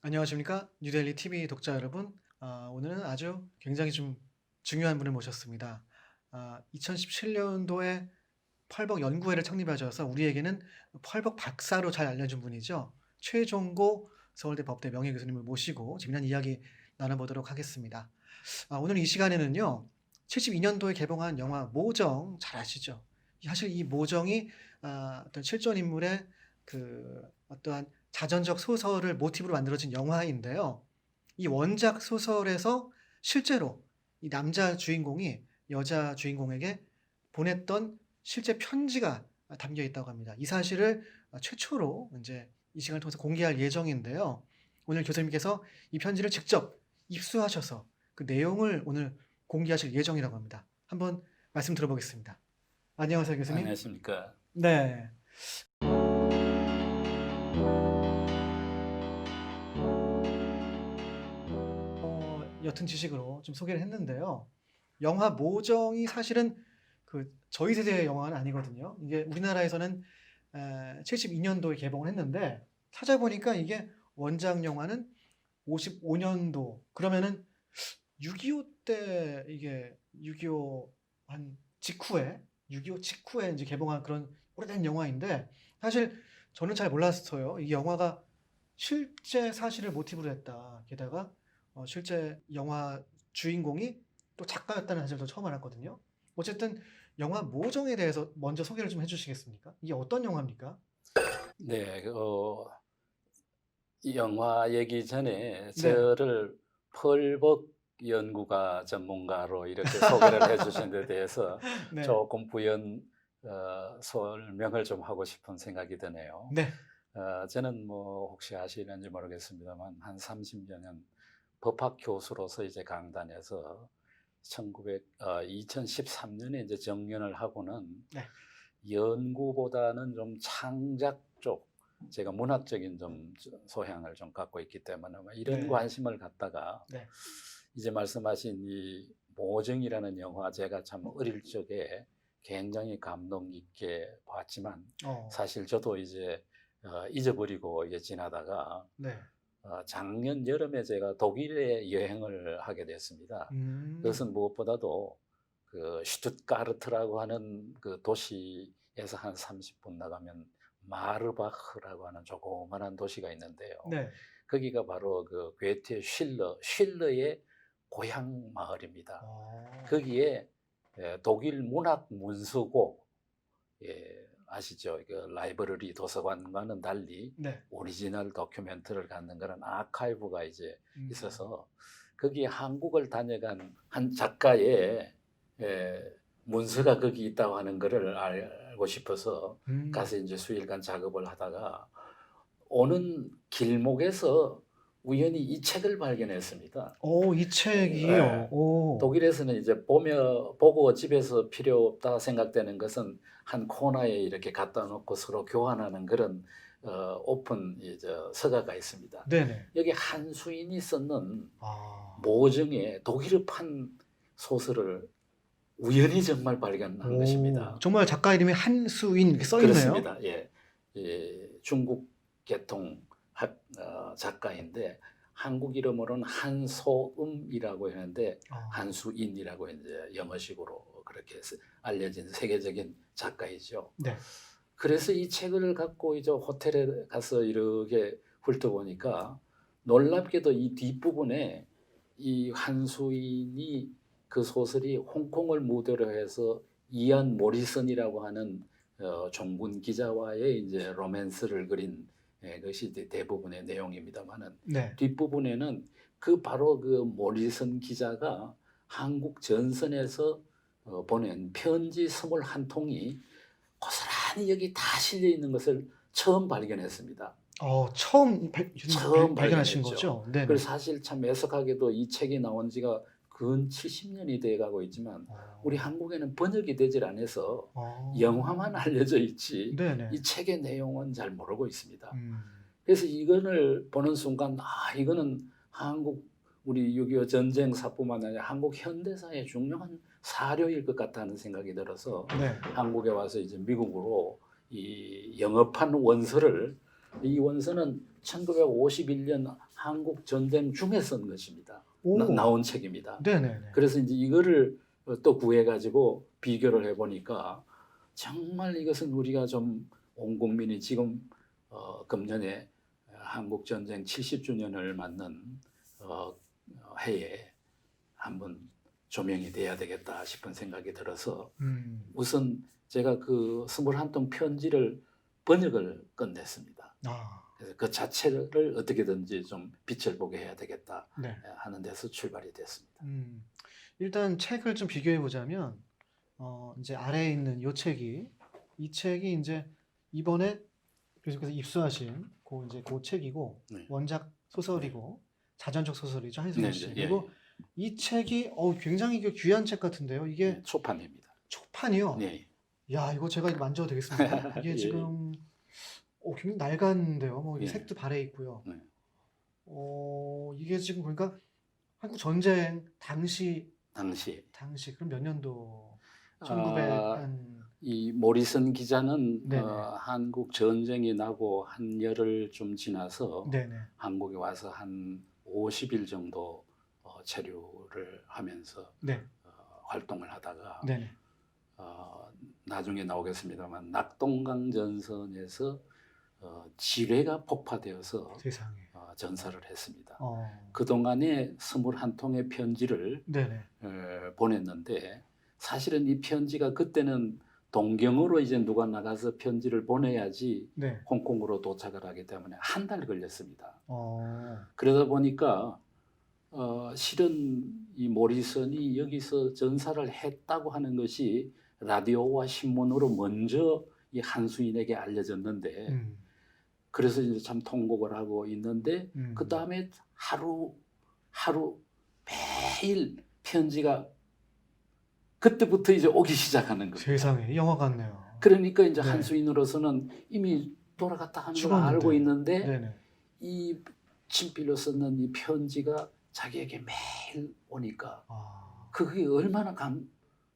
안녕하십니까? 뉴델리 TV 독자 여러분. 오늘은 아주 굉장히 좀 중요한 분을 모셨습니다. 2017년도에 펄벅 연구회를 창립하셔서 우리에게는 펄벅 박사로 잘 알려진 분이죠. 최종고 서울대 법대 명예교수님을 모시고 재미난 이야기 나눠보도록 하겠습니다. 오늘 이 시간에는요, 72년도에 개봉한 영화 모정 잘 아시죠? 사실 이 모정이 어떤 실존 인물의 어떠한 자전적 소설을 모티브로 만들어진 영화인데요. 이 원작 소설에서 실제로 이 남자 주인공이 여자 주인공에게 보냈던 실제 편지가 담겨 있다고 합니다. 이 사실을 최초로 이제 이 시간을 통해서 공개할 예정인데요. 오늘 교수님께서 이 편지를 직접 입수하셔서 그 내용을 오늘 공개하실 예정이라고 합니다. 한번 말씀 들어보겠습니다. 안녕하세요, 교수님. 안녕하십니까. 네. 옅은 지식으로 좀 소개를 했는데요. 영화 모정이 사실은 저희 세대의 영화는 아니거든요. 이게 우리나라에서는 72년도에 개봉을 했는데 찾아보니까 이게 원작 영화는 55년도. 그러면은 6.25 때 이게 6.25 한 직후에 6.25 직후에 이제 개봉한 그런 오래된 영화인데 사실 저는 잘 몰랐어요. 이 영화가 실제 사실을 모티브로 했다. 게다가 실제 영화 주인공이 또 작가였다는 사실도 처음 알았거든요. 어쨌든 영화 모정에 대해서 먼저 소개를 좀 해주시겠습니까? 이게 어떤 영화입니까? 네, 이 영화 얘기 전에 네. 저를 펄벅 연구가 전문가로 이렇게 소개를 해주신 데 대해서 네. 조금 설명을 좀 하고 싶은 생각이 드네요. 네. 저는 뭐 혹시 아시는지 모르겠습니다만 한 30여 년 법학 교수로서 이제 강단에서 2013년에 이제 정년을 하고는 네. 연구보다는 좀 창작 쪽, 제가 문학적인 좀 소양을 좀 갖고 있기 때문에 이런 네. 관심을 갖다가 네. 이제 말씀하신 이 모정이라는 영화, 제가 참 어릴 적에 굉장히 감동 깊게 봤지만 사실 저도 이제 잊어버리고 이게 지나다가 네. 작년 여름에 제가 독일에 여행을 하게 됐습니다. 그것은 무엇보다도 그 슈투트가르트라고 하는 그 도시에서 한 30분 나가면 마르바흐라고 하는 조그만한 도시가 있는데요. 네. 거기가 바로 그 괴테 쉴러의 고향 마을입니다. 거기에 독일 문학 문서고, 아시죠? 그 라이브러리 도서관과는 달리 네. 오리지널 다큐멘터리를 갖는 그런 아카이브가 이제 있어서 거기에 한국을 다녀간 한 작가의 문서가 거기 있다고 하는 것을 알고 싶어서 가서 이제 수일간 작업을 하다가 오는 길목에서 우연히 이 책을 발견했습니다. 이 책이요. 독일에서는 이제 보고 집에서 필요 없다 생각되는 것은 한 코너에 이렇게 갖다 놓고 서로 교환하는 그런 오픈 이제 서가가 있습니다. 네네. 여기 한수인이 썼는 아. 모정의 독일어판 소설을 우연히 정말 발견한 것입니다. 정말 작가 이름이 한수인 이렇게 써 있네요. 그렇습니다. 예, 중국 계통 작가인데 한국 이름으로는 한소음이라고 하는데 한수인이라고 이제 영어식으로 그렇게 알려진 세계적인 작가이죠. 네. 그래서 이 책을 갖고 이제 호텔에 가서 이렇게 훑어보니까 놀랍게도 이 뒷부분에 이 한수인이 그 소설이 홍콩을 무대로 해서 이안 모리슨이라고 하는 종군 기자와의 이제 로맨스를 그린 것이 대부분의 내용입니다만은 네. 뒷부분에는 바로 그 모리슨 기자가 한국 전선에서 보낸 편지 21통이 고스란히 여기 다 실려 있는 것을 처음 발견했습니다. 처음 발견하신 발견했죠. 거죠? 네. 그래서 사실 참 애석하게도 이 책이 나온 지가 근 70년이 돼가고 있지만 우리 한국에는 번역이 되질 않아서 영화만 알려져 있지 네네. 이 책의 내용은 잘 모르고 있습니다. 그래서 이거를 보는 순간 이거는 한국 우리 6.25 전쟁사뿐만 아니라 한국 현대사의 중요한 사료일 것 같다는 생각이 들어서 네. 한국에 와서 이제 미국으로 이 영업한 원서를, 이 원서는 1951년 한국 전쟁 중에 쓴 것입니다. 오. 나온 책입니다. 네네네. 그래서 이제 이거를 또 구해가지고 비교를 해보니까 정말 이것은 우리가 좀 온 국민이 지금 금년에 한국 전쟁 70주년을 맞는 해에 한번 조명이 돼야 되겠다 싶은 생각이 들어서 우선 제가 그 21통 편지를 번역을 끝냈습니다. 아, 그래서 그 자체를 어떻게든지 좀 빛을 보게 해야 되겠다 네. 하는 데서 출발이 됐습니다. 일단 책을 좀 비교해 보자면 이제 아래에 있는 이 책이 이제 이번에 교수님께서 입수하신 그 책이고 네. 원작 소설이고 자전적 소설이죠, 네, 한승우 씨. 네, 그리고 이 책이 굉장히 귀한 책 같은데요. 이게 네, 초판입니다. 초판이요. 네. 야, 이거 제가 만져도 되겠습니까? 이게 예. 지금 굉장히 낡았는데요. 뭐 예. 색도 발해 있고요. 네. 이게 지금 보니까 한국 전쟁 당시 그럼 몇 년도? 1900 이 모리슨 기자는 네네. 한국 전쟁이 나고 한 열흘 좀 지나서 네네. 한국에 와서 한 50일 정도 체류를 하면서 네. 활동을 하다가 네네. 나중에 나오겠습니다만 낙동강 전선에서 지뢰가 폭파되어서 세상에. 전사를 했습니다. 어. 그동안에 21통의 편지를 네네. 보냈는데 사실은 이 편지가 그때는 동경으로 이제 누가 나가서 편지를 보내야지 네. 홍콩으로 도착을 하기 때문에 한 달 걸렸습니다. 어. 그러다 보니까 실은 이 모리슨이 여기서 전사를 했다고 하는 것이 라디오와 신문으로 먼저 이 한수인에게 알려졌는데 그래서 이제 참 통곡을 하고 있는데 그 다음에 하루 매일 편지가 그때부터 이제 오기 시작하는 거예요. 세상에, 영화 같네요. 그러니까 이제 네. 한수인으로서는 이미 돌아갔다 하는 걸 죽었는데. 알고 있는데 네네. 이 친필로 썼는 이 편지가 자기에게 매일 오니까 그게 얼마나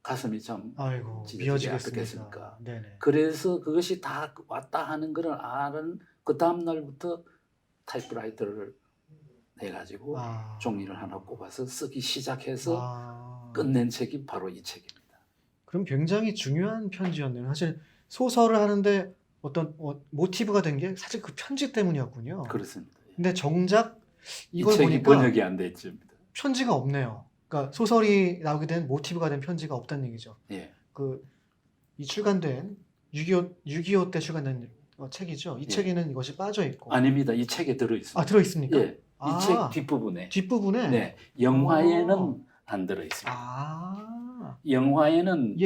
가슴이 참 아이고, 찢어지지 미어지겠습니까? 않겠습니까? 네네. 그래서 그것이 다 왔다 하는 걸 아는 그 다음 날부터 타이프라이터를 내가지고 종이를 하나 꼽아서 쓰기 시작해서 끝낸 책이 바로 이 책입니다. 그럼 굉장히 중요한 편지였네요. 사실 소설을 하는데 어떤 모티브가 된 게 사실 그 편지 때문이었군요. 그렇습니다. 근데 정작 이 이걸 책이 보니까 번역이 안 됐습니다. 편지가 없네요. 그러니까 소설이 나오게 된 모티브가 된 편지가 없다는 얘기죠. 예. 이 출간된 6.25 때 출간된 책이죠. 이 책에는 이것이 빠져 있고. 아닙니다. 이 책에 들어 있습니다. 들어 있습니까? 예. 이 책 뒷부분에. 뒷부분에. 영화에는 안 들어 있습니다. 영화에는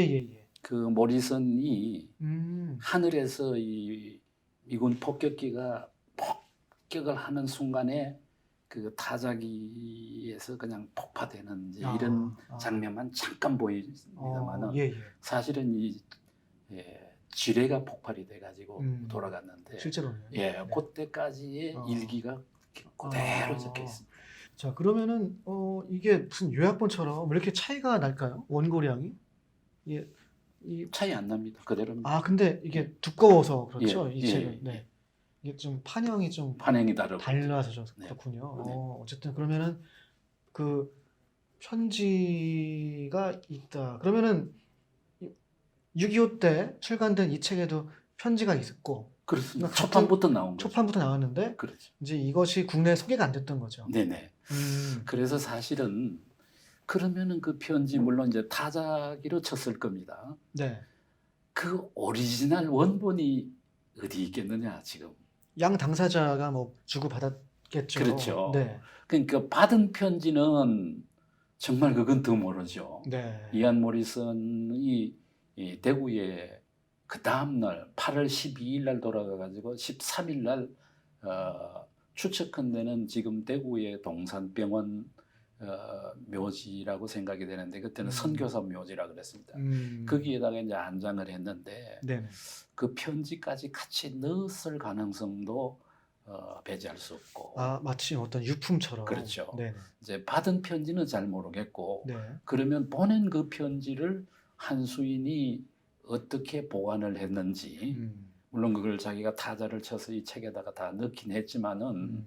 그 모리슨이 하늘에서 이 미군 폭격기가 폭격을 하는 순간에 그 타자기에서 그냥 폭파되는 이런 장면만 잠깐 보입니다만은 사실은 이 지뢰가 폭발이 돼가지고 돌아갔는데 실제로는 그때까지의 일기가 그대로 적혀 있습니다. 자, 그러면은 이게 무슨 요약본처럼 왜 이렇게 차이가 날까요? 원고량이? 이 차이 안 납니다. 그대로입니다. 근데 이게 두꺼워서 그렇죠. 이 예, 책은. 예. 이게 좀 판형이 좀 판행이 다르고 달라서 그렇군요. 어쨌든 그러면은 그 편지가 있다. 그러면은 6.25 때 출간된 이 책에도 편지가 있었고, 그렇습니다. 그러니까 초판부터 나온 거죠. 초판부터 나왔는데 그렇죠. 이제 이것이 국내에 소개가 안 됐던 거죠. 네네. 그래서 사실은 그러면은 그 편지 물론 이제 타자기로 쳤을 겁니다. 네. 그 오리지널 원본이 어디 있겠느냐 지금. 양 당사자가 뭐 주고 받았겠죠. 그렇죠. 네. 그러니까 받은 편지는 정말 그건 더 모르죠. 네. 이안 모리슨이 이 대구에 그 다음 날 8월 12일 날 돌아가가지고 13일 날 추측한 데는 지금 대구의 동산병원 묘지라고 생각이 되는데 그때는 선교사 묘지라 그랬습니다. 거기에다가 이제 안장을 했는데 네네. 그 편지까지 같이 넣었을 가능성도 배제할 수 없고. 마치 어떤 유품처럼. 그렇죠. 네네. 이제 받은 편지는 잘 모르겠고 네. 그러면 보낸 그 편지를 한수인이 어떻게 보관을 했는지 물론 그걸 자기가 타자를 쳐서 이 책에다가 다 넣긴 했지만은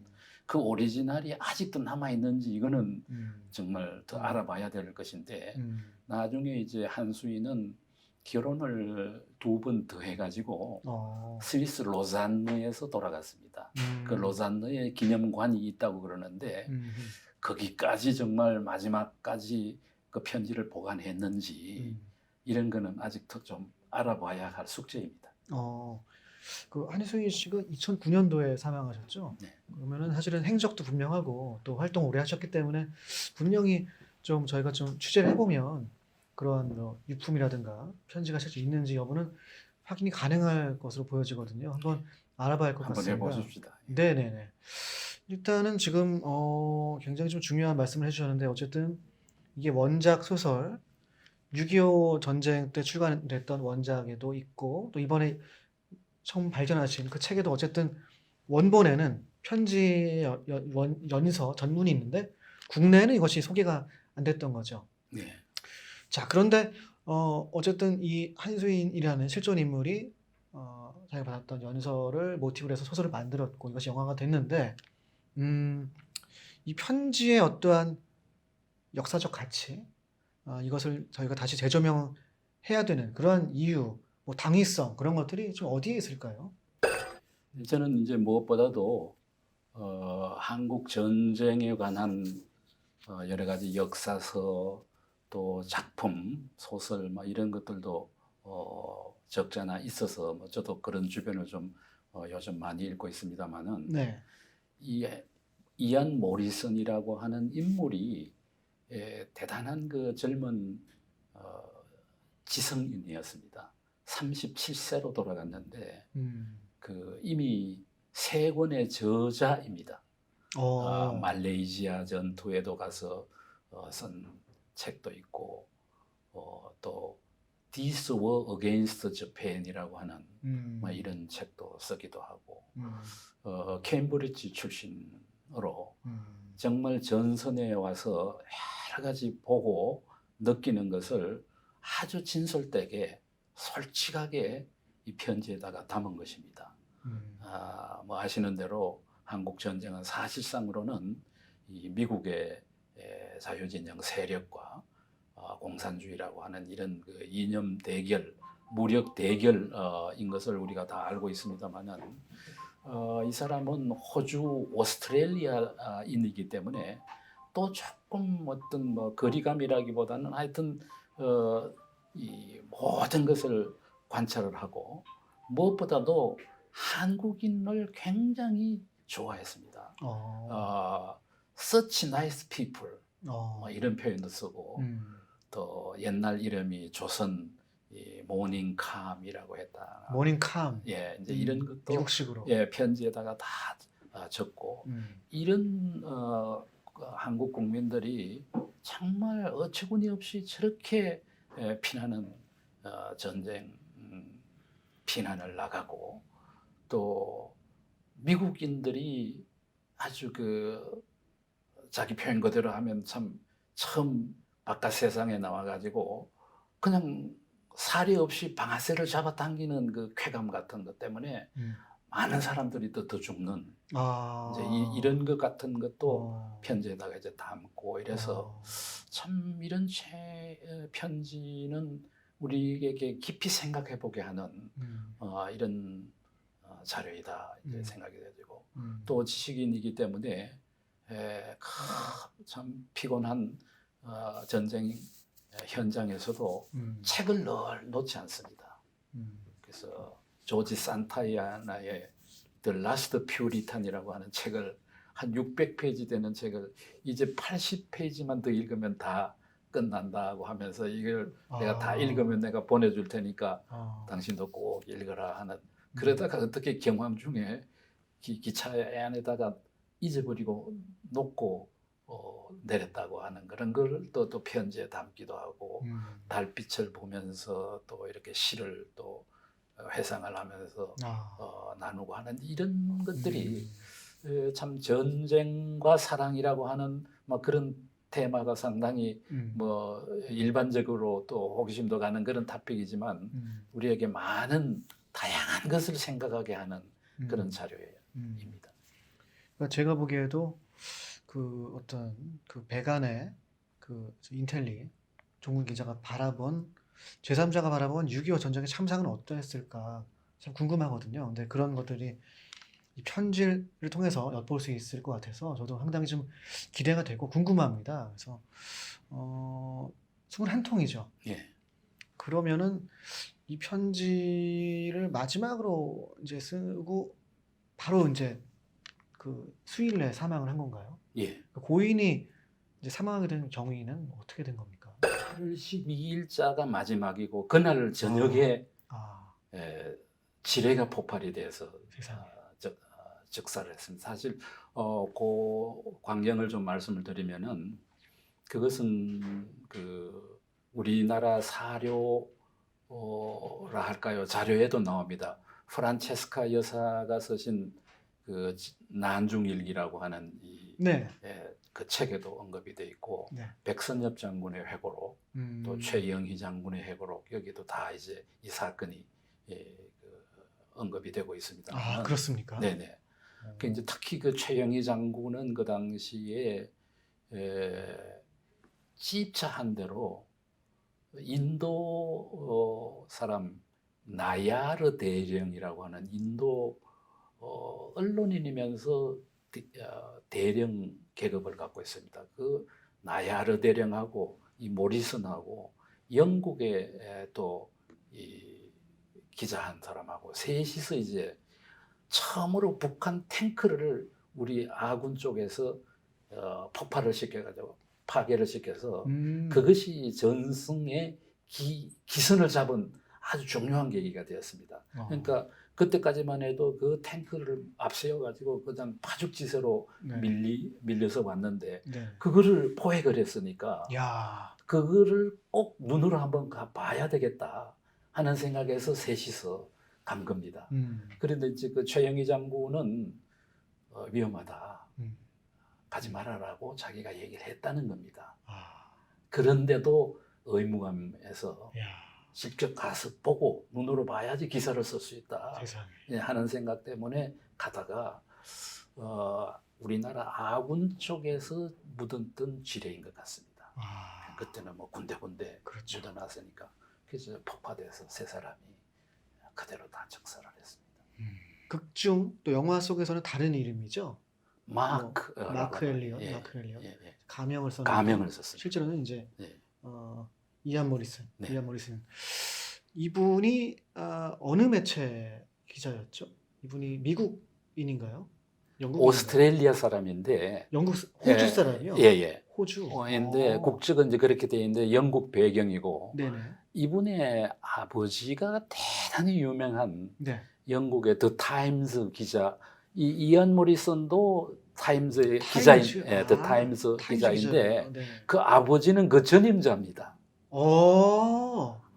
그 오리지널이 아직도 남아 있는지 이거는 음. 정말 더 알아봐야 될 것인데 음. 나중에 이제 한수인은 결혼을 2번 더 해가지고 어. 스위스 로잔느에서 돌아갔습니다. 그 로잔느에 기념관이 있다고 그러는데 음. 거기까지 정말 마지막까지 그 편지를 보관했는지 음. 이런 거는 아직도 좀 알아봐야 할 숙제입니다. 그 한수인 씨가 2009년도에 사망하셨죠? 네. 그러면은 사실은 행적도 분명하고 또 활동 오래 하셨기 때문에 분명히 좀 저희가 좀 취재를 해보면 그런 뭐 유품이라든가 편지가 실제 있는지 여부는 확인이 가능할 것으로 보여지거든요. 한번 알아봐야 할 것 한번 같습니다. 해보십시다. 네네네. 일단은 지금 굉장히 좀 중요한 말씀을 해주셨는데 어쨌든 이게 원작 소설 6.25 전쟁 때 출간됐던 원작에도 있고 또 이번에 처음 발견하신 그 책에도 어쨌든 원본에는 편지 연서 전문이 있는데 국내에는 이것이 소개가 안 됐던 거죠. 네. 자, 그런데 어쨌든 이 한수인이라는 실존 인물이 자기가 받았던 연서를 모티브로 해서 소설을 만들었고 이것이 영화가 됐는데 이 편지의 어떠한 역사적 가치 이것을 저희가 다시 재조명해야 되는 그런 이유, 뭐 당위성 그런 것들이 좀 어디에 있을까요? 저는 이제 무엇보다도 한국 전쟁에 관한 여러 가지 역사서 또 작품, 소설 뭐 이런 것들도 적잖아 있어서 뭐 저도 그런 주변을 좀 요즘 많이 읽고 있습니다만은 네. 이안 모리슨이라고 하는 인물이 대단한 그 젊은 지성인이었습니다. 37세로 돌아갔는데 그 이미 3권의 저자입니다. 말레이시아 전투에도 가서 쓴 책도 있고 또 This War Against Japan이라고 하는 뭐 이런 책도 쓰기도 하고 케임브리지 출신으로 정말 전선에 와서 여러 가지 보고 느끼는 것을 아주 진솔되게 솔직하게 이 편지에다가 담은 것입니다. 뭐 아시는 대로 한국 전쟁은 사실상으로는 이 미국의 자유진영 세력과 공산주의라고 하는 이런 그 이념 대결, 무력 대결인 것을 우리가 다 알고 있습니다만은 이 사람은 호주, 오스트레일리아인이기 때문에 또 조금 어떤 뭐 거리감이라기보다는 하여튼 이 모든 것을 관찰을 하고 무엇보다도 한국인을 굉장히 좋아했습니다. Such nice people 이런 표현도 쓰고 또 옛날 이름이 조선 모닝캄이라고 했다. 모닝캄. 예, 이제 이런 것도 미국식으로. 예, 편지에다가 다 적고 이런 한국 국민들이 정말 어처구니 없이 저렇게 피나는 전쟁 피난을 나가고 또 미국인들이 아주 그 자기 표현 그대로 하면 참 처음 바깥 세상에 나와가지고 그냥 사리 없이 방아쇠를 잡아당기는 그 쾌감 같은 것 때문에 많은 사람들이 더 죽는 이제 이런 것 같은 것도 편지에다가 이제 담고 이래서 참 이런 편지는 우리에게 깊이 생각해 보게 하는 이런 자료이다 이제 생각이 되고 또 지식인이기 때문에 참 피곤한 전쟁 현장에서도 책을 늘 놓지 않습니다. 그래서 조지 산타야나의 The Last Puritan이라고 하는 책을 한 600페이지 되는 책을 이제 80페이지만 더 읽으면 다 끝난다고 하면서 이걸 내가 다 읽으면 내가 보내줄 테니까 당신도 꼭 읽어라 하는 그러다가 어떻게 경황 중에 기차 안에다가 잊어버리고 놓고 내렸다고 하는 그런 걸 또 편지에 담기도 하고 달빛을 보면서 또 이렇게 시를 또 회상을 하면서 나누고 하는 이런 것들이 참 전쟁과 사랑이라고 하는 뭐 그런 테마가 상당히 뭐 일반적으로 또 호기심도 가는 그런 토픽이지만 우리에게 많은 다양한 것을 생각하게 하는 그런 자료입니다. 그러니까 제가 보기에도 그 어떤 그 백안의 그 인텔리 종군 기자가 바라본 제3자가 바라본 6.25 전쟁의 참상은 어떠했을까 참 궁금하거든요. 근데 그런 것들이 이 편지를 통해서 엿볼 수 있을 것 같아서 저도 상당히 좀 기대가 되고 궁금합니다. 그래서 21통이죠. 예. 그러면은 이 편지를 마지막으로 이제 쓰고 바로 이제 그 수일 내에 사망을 한 건가요? 예. 그 고인이 이제 사망하게 된 경위는 어떻게 된 겁니까? 8월 12일자가 마지막이고 그날 저녁에 아, 지뢰가 폭발이 돼서 세상에. 즉사를 했습니다. 사실 그 광경을 좀 말씀을 드리면은 그것은 그 우리나라 사료라 할까요? 자료에도 나옵니다. 프란체스카 여사가 쓰신 그 난중일기라고 하는 네. 그 책에도 언급이 돼 있고 네. 백선엽 장군의 회고록 또 음. 최영희 장군의 회고록 여기도 다 이제 이 사건이 그 언급이 되고 있습니다. 아, 그렇습니까? 네네. 그 이제 특히 그 최영희 장군은 그 당시에 찝차 한 대로 인도 사람 나야르 대령이라고 하는 인도 언론인이면서 대령 계급을 갖고 있습니다. 그 나야르 대령하고 이 모리슨하고 영국의 또 이 기자 한 사람하고 셋이서 이제 처음으로 북한 탱크를 우리 아군 쪽에서 폭발을 시켜가지고 파괴를 시켜서 그것이 전승의 기선을 잡은 아주 중요한 계기가 되었습니다. 그러니까 그때까지만 해도 그 탱크를 앞세워가지고 그냥 파죽지세로 네. 밀려서 왔는데 네. 그거를 포획을 했으니까 야. 그거를 꼭 눈으로 한번 봐야 되겠다 하는 생각에서 셋이서 간 겁니다. 그런데 이제 그 최영희 장군은 위험하다. 가지 말아라고 자기가 얘기를 했다는 겁니다. 아. 그런데도 의무감에서 야. 직접 가서 보고 눈으로 봐야지 기사를 쓸 수 있다 세상에. 하는 생각 때문에 가다가 우리나라 아군 쪽에서 묻었던 지뢰인 것 같습니다. 아. 그때는 뭐 군데군데 그렇죠. 묻어놨으니까 그래서 폭파돼서 세 사람이 그대로 다 즉사를 했습니다. 극중 또 영화 속에서는 다른 이름이죠. 마크 엘리엇, 예, 마크 엘리엇. 예, 예. 가명을 썼는데 가명을 썼습니다. 실제로는 이제 네. 이안 모리슨. 네. 이안 모리슨. 이분이 어느 매체 기자였죠? 이분이 미국인인가요? 영국인인가요? 오스트레일리아 사람인데 호주 사람이요? 예. 호주. 근데 국적은 이제 그렇게 돼 있는데 영국 배경이고 네네. 이분의 아버지가 대단히 유명한 네. 영국의 더 타임스 기자 이안 모리슨도 타임즈 타임즈. 기자인 더 타임스 기자인데 네. 그 아버지는 그 전임자입니다.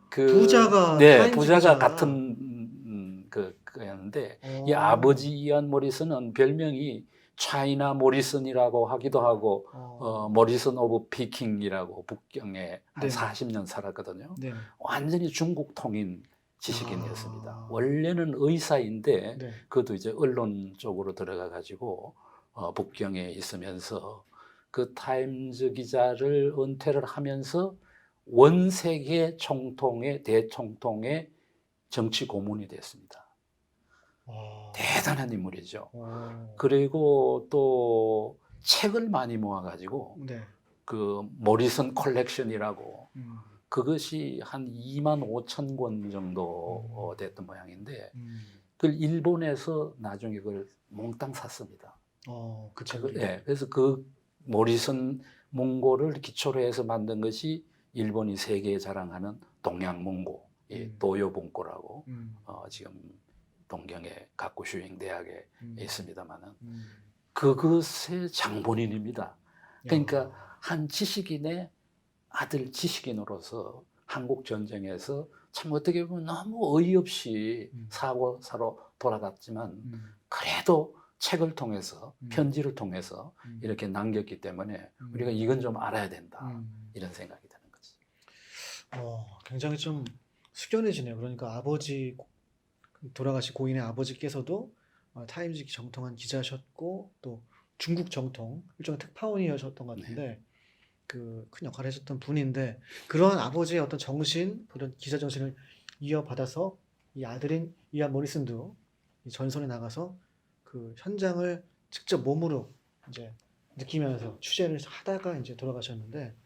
그 부자가 네, 타임즈 부자가 기자. 같은 그였는데 이 아버지 이안 모리슨은 별명이 차이나 모리슨이라고 하기도 하고 모리슨 오브 피킹이라고 북경에 한 네네. 40년 살았거든요. 네. 완전히 중국 통인 지식인이었습니다. 아. 원래는 의사인데 네. 그것도 이제 언론 쪽으로 들어가 가지고 북경에 있으면서 그 타임즈 기자를 은퇴를 하면서 원세계 총통의 대총통의 정치 고문이 됐습니다. 대단한 인물이죠. 그리고 또 책을 많이 모아가지고 네. 그 모리슨 컬렉션이라고 그것이 한 25,000권 정도 됐던 모양인데 그걸 일본에서 나중에 그걸 몽땅 샀습니다. 그 책을. 네, 그래서 그 모리슨 문고를 기초로 해서 만든 것이 일본이 세계에 자랑하는 동양문고, 도요bun고라고 지금 동경의 가쿠슈잉 대학에 있습니다만은 그것의 장본인입니다. 그러니까 한 지식인의 아들 지식인으로서 한국 전쟁에서 참 어떻게 보면 너무 어이없이 사고사로 돌아갔지만 그래도 책을 통해서 편지를 통해서 이렇게 남겼기 때문에 우리가 이건 좀 알아야 된다 이런 생각이 드는 거지. 굉장히 좀 숙연해지네요. 그러니까 아버지 돌아가신 고인의 아버지께서도 타임즈 정통한 기자셨고 또 중국 정통 일종의 특파원이셨던 것 같은데 그 큰 역할을 해줬던 분인데 그러한 아버지의 어떤 정신, 그런 기자 정신을 이어받아서 이 아들인 이안 모리슨도 이 전선에 나가서 그 현장을 직접 몸으로 이제 느끼면서 취재를 하다가 이제 돌아가셨는데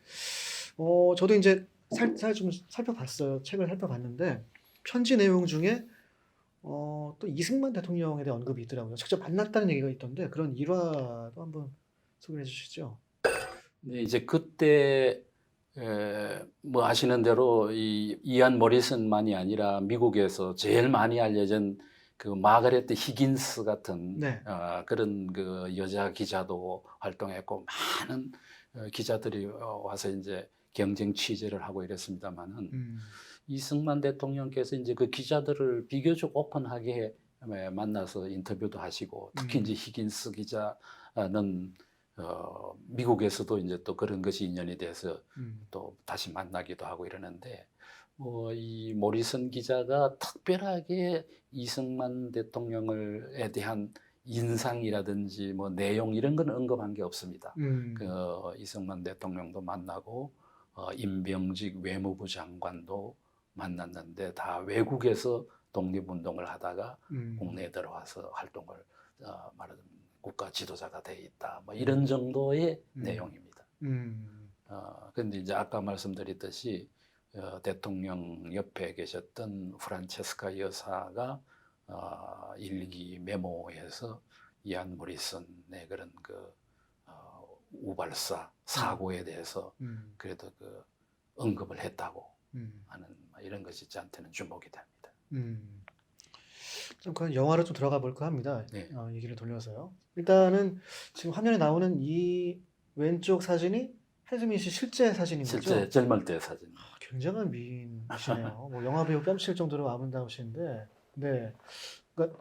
저도 이제 살살 좀 살펴봤어요. 책을 살펴봤는데 편지 내용 중에 또 이승만 대통령에 대한 언급이 있더라고요. 직접 만났다는 얘기가 있던데 그런 일화도 한번 소개해 주시죠. 네, 이제 그때 뭐 아시는 대로 이 이안 모리슨만이 아니라 미국에서 제일 많이 알려진 그 마가렛 히긴스 같은 네. 그런 그 여자 기자도 활동했고 많은 기자들이 와서 이제 경쟁 취재를 하고 이랬습니다만은 음. 이승만 대통령께서 이제 그 기자들을 비교적 오픈하게 만나서 인터뷰도 하시고 특히 이제 히긴스 기자는 미국에서도 이제 또 그런 것이 인연이 돼서 또 다시 만나기도 하고 이러는데 이 모리슨 기자가 특별하게 이승만 대통령에 대한 인상이라든지 뭐 내용 이런 건 언급한 게 없습니다. 그 이승만 대통령도 만나고 임병직 외무부 장관도 만났는데 다 외국에서 독립운동을 하다가 국내에 들어와서 활동을 말하자면 국가 지도자가 돼 있다. 뭐 이런 정도의 내용입니다. 그런데 이제 아까 말씀드렸듯이 대통령 옆에 계셨던 프란체스카 여사가 일기 메모에서 이안 모리슨의 그런 그 우발사 사고에 대해서 그래도 그 언급을 했다고 하는 이런 것이 저한테는 주목이 됩니다. 좀 그런 영화로 좀 들어가 볼까 합니다. 네. 얘기를 돌려서요. 일단은 지금 화면에 나오는 이 왼쪽 사진이 한수민 씨 실제 사진인 거죠? 실제 젊을 때 사진. 굉장한 미인이시네요. 뭐 영화 배우 뺨칠 정도로 아름다우신데, 네, 그러니까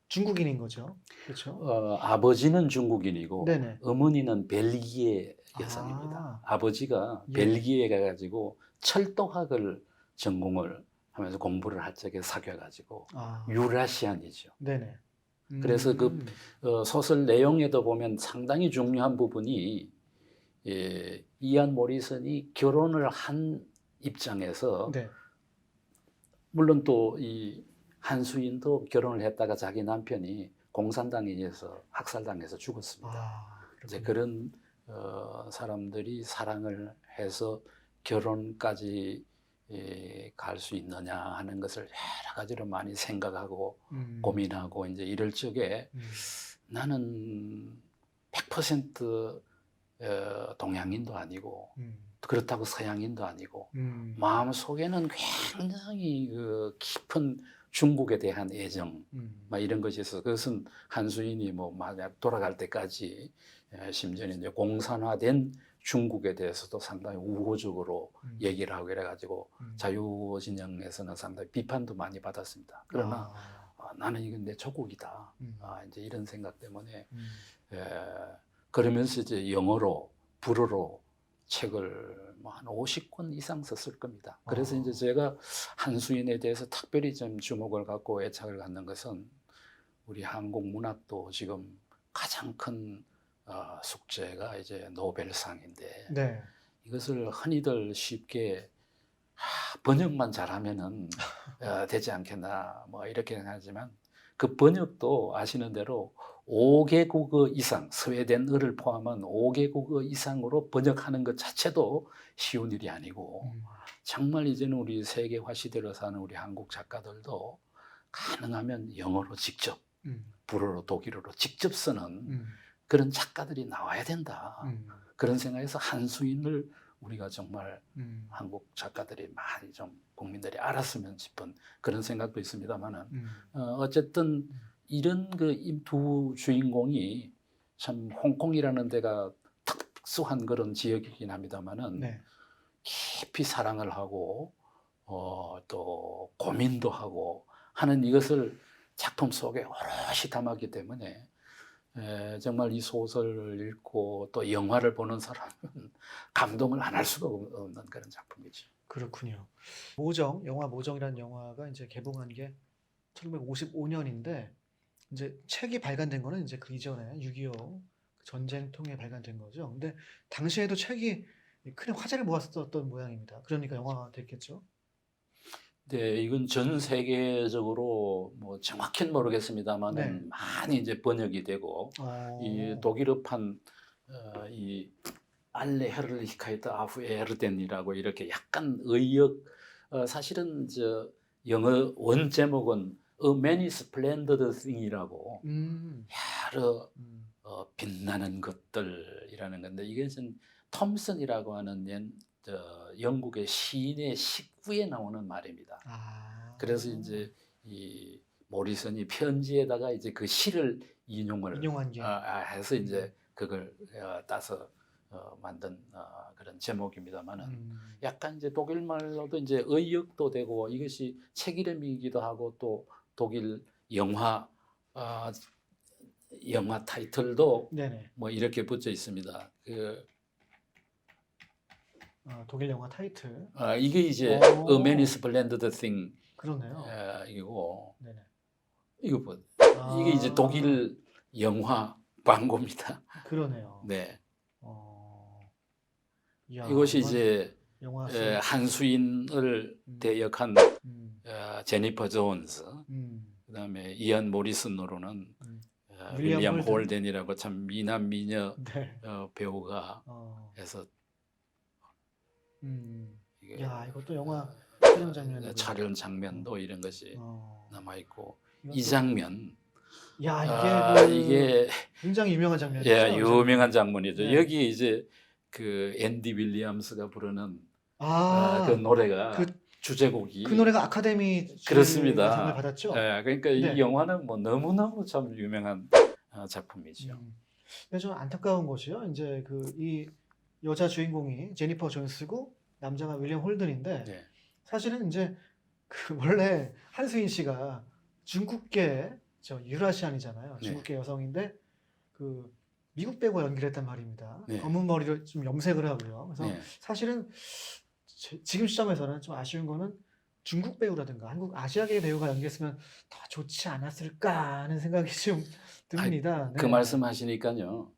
중국인인 거죠, 그렇죠? 아버지는 중국인이고 네네. 어머니는 벨기에 여성입니다. 아버지가 예. 벨기에 가가지고 철도학을 전공을 하면서 공부를 할 적에 사귀어가지고 유라시안이죠. 네네. 그래서 그 소설 내용에도 보면 상당히 중요한 부분이 이안 모리슨이 결혼을 한 입장에서 네. 물론 또 이 한수인도 결혼을 했다가 자기 남편이 공산당에 의해서 학살당해서 죽었습니다. 이제 그런 사람들이 사랑을 해서 결혼까지 갈 수 있느냐 하는 것을 여러 가지로 많이 생각하고 고민하고 이제 이럴 적에 나는 100% 동양인도 아니고 그렇다고 서양인도 아니고 마음 속에는 굉장히 그 깊은 중국에 대한 애정, 막 이런 것이 있어서 그것은 한수인이 뭐 만약 돌아갈 때까지 심지어는 이제 공산화된 중국에 대해서도 상당히 우호적으로 얘기를 하고 이래가지고 자유진영에서는 상당히 비판도 많이 받았습니다. 그러나 나는 이건 내 조국이다. 이제 이런 생각 때문에 그러면서 이제 영어로 불어로 책을 뭐 한 50권 이상 썼을 겁니다. 그래서 이제 제가 한수인에 대해서 특별히 좀 주목을 갖고 애착을 갖는 것은 우리 한국 문학도 지금 가장 큰 숙제가 이제 노벨상인데 네. 이것을 흔히들 쉽게 번역만 잘하면은 되지 않겠나 뭐 이렇게 생각하지만 그 번역도 아시는 대로 5개국어 이상, 스웨덴어를 포함한 5개국어 이상으로 번역하는 것 자체도 쉬운 일이 아니고 정말 이제는 우리 세계화 시대로 사는 우리 한국 작가들도 가능하면 영어로 직접, 불어로 독일어로 직접 쓰는 그런 작가들이 나와야 된다. 그런 생각에서 한수인을 우리가 정말 한국 작가들이 많이 좀 국민들이 알았으면 싶은 그런 생각도 있습니다만은 어쨌든 이런 그 두 주인공이 참 홍콩이라는 데가 특수한 그런 지역이긴 합니다만은 네. 깊이 사랑을 하고 또 고민도 하고 하는 이것을 작품 속에 오롯이 담았기 때문에 정말 이 소설을 읽고 또 영화를 보는 사람은 감동을 안 할 수가 없는 그런 작품이죠. 그렇군요. 모정, 영화 모정이라는 영화가 이제 개봉한 게 1955년인데 이제 책이 발간된 거는 이제 그 이전에 6.25 전쟁 통해 발간된 거죠. 근데 당시에도 책이 큰 화제를 모았었던 모양입니다. 그러니까 영화가 됐겠죠. 네, 이건 전 세계적으로 뭐 정확히는 네. 모르겠습니다만은 많이 이제 번역이 되고 이 어. 독일어판 이 알레 헤르리히카이트 아프 에르덴이라고 이렇게 약간 의역 사실은 저 영어 원 제목은 A Many Splendid Thing이라고 음. 여러 음. 빛나는 것들이라는 건데 이게 좀 톰슨이라고 하는 영국의 시인의 식구에 나오는 말입니다. 아. 그래서 이제 이 모리슨이 편지에다가 이제 그 시를 인용을 인용한 게. 해서 이제 그걸 따서 만든 그런 제목입니다만은 약간 이제 독일 말로도 이제 의역도 되고 이것이 책 이름이기도 하고 또 독일 영화 영화 타이틀도 네네. 뭐 이렇게 붙여 있습니다. 독일 영화 타이틀. 이게 이제 오. A Many Splendid Thing 그러네요. 이고 네네. 이거 뭐 이게 이제 아. 독일 영화 광고입니다. 그러네요. 네, 이야, 이것이 이건 이제 영화 한수인을 음. 대역한 음. 제니퍼 존스, 음. 그다음에 이안 모리슨으로는 음. 윌리엄 홀든. 홀덴이라고 참 미남 미녀 네. 배우가 어. 해서 이게 야, 이것도 영화 촬영 장면이고요. 촬영 장면도 이런 것이 어. 남아 있고 이것도- 이 장면 야, 이게 굉장히 유명한 장면이죠. 예, 이 유명한 장면. 장면이죠. 네. 여기 이제 그 앤디 윌리엄스가 부르는 아, 그 노래가 그 주제곡이 노래가 아카데미 그렇습니다. 상을 받았죠. 그러니까 네. 이 영화는 뭐 너무너무 참 유명한 작품이죠. 근데 좀 안타까운 것이요. 이제 그 이 여자 주인공이 제니퍼 존스고 남자가 윌리엄 홀든인데 네. 사실은 이제 그 원래 한수인 씨가 중국계 저 유라시안이잖아요. 네. 중국계 여성인데 그 미국 배우와 연기를 했단 말입니다. 네. 검은 머리를 좀 염색을 하고요. 그래서 네. 사실은 지금 시점에서는 좀 아쉬운 거는 중국 배우라든가 한국 아시아계 배우가 연기했으면 더 좋지 않았을까 하는 생각이 좀 듭니다. 그 말씀하시니까요.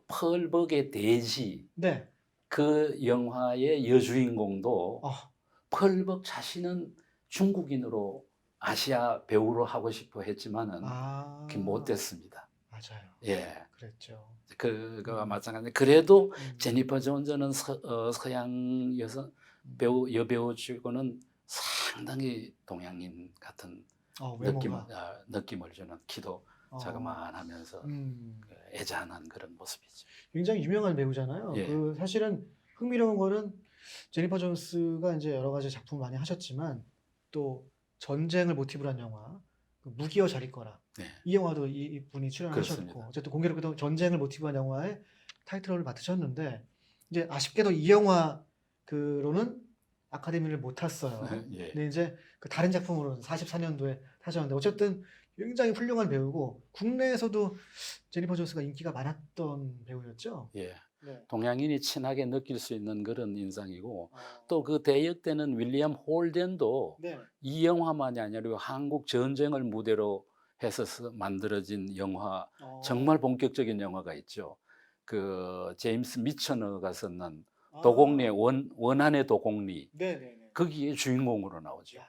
펄벅의 돼지 네. 그 영화의 여주인공도 아, 펄벅 자신은 중국인으로 아시아 배우로 하고 싶어 했지만은 그게 못 됐습니다. 맞아요. 예, 그랬죠. 그거와 마찬가지. 그래도 음. 제니퍼 존스는 서양 여배우 치고는 상당히 동양인 같은 외모가. 느낌을 주는 키도 자그마하면서 그 애잔한 그런 모습이죠. 굉장히 유명한 배우잖아요. 예. 그 사실은 흥미로운 거는 제니퍼 존스가 이제 여러 가지 작품 많이 하셨지만 또 전쟁을 모티브로 한 영화 그 무기여 잘 있거라. 네. 이 영화도 이분이 출연하셨고 그렇습니다. 어쨌든 공교롭게도 전쟁을 모티브한 영화의 타이틀롤을 맡으셨는데 이제 아쉽게도 이 영화 그로는 아카데미를 못 탔어요. 예. 근데 이제 그 다른 작품으로 44년도에 타셨는데 어쨌든 굉장히 훌륭한 배우고 국내에서도 제니퍼 존스가 인기가 많았던 배우였죠. 예. 네. 동양인이 친하게 느낄 수 있는 그런 인상이고 또 그 대역되는 윌리엄 홀덴도 네. 이 영화만이 아니라 한국 전쟁을 무대로 해서 만들어진 영화 정말 본격적인 영화가 있죠. 그 제임스 미처너가 썼는 도곡리의 원한의 도곡리 네네네. 거기에 주인공으로 나오죠. 야.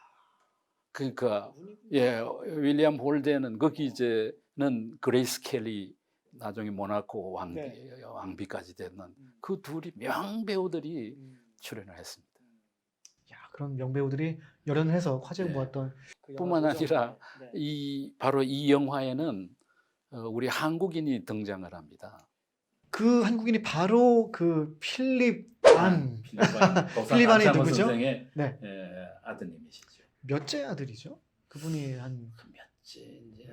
그러니까 예, 윌리엄 홀덴은 거기 이제는 그레이스 켈리 나중에 모나코 왕비까지 되는 그 둘이 명배우들이 출연을 했습니다. 야, 그런 명배우들이 열연해서 화제를 네. 모았던 그 뿐만 영화죠. 아니라 바로 이 영화에는 우리 한국인이 등장을 합니다. 그 한국인이 바로 그 필립안. 필립안이 누구죠? 선생의 네. 아드님이시죠. 몇째 아들이죠? 그분이 한 몇째 이제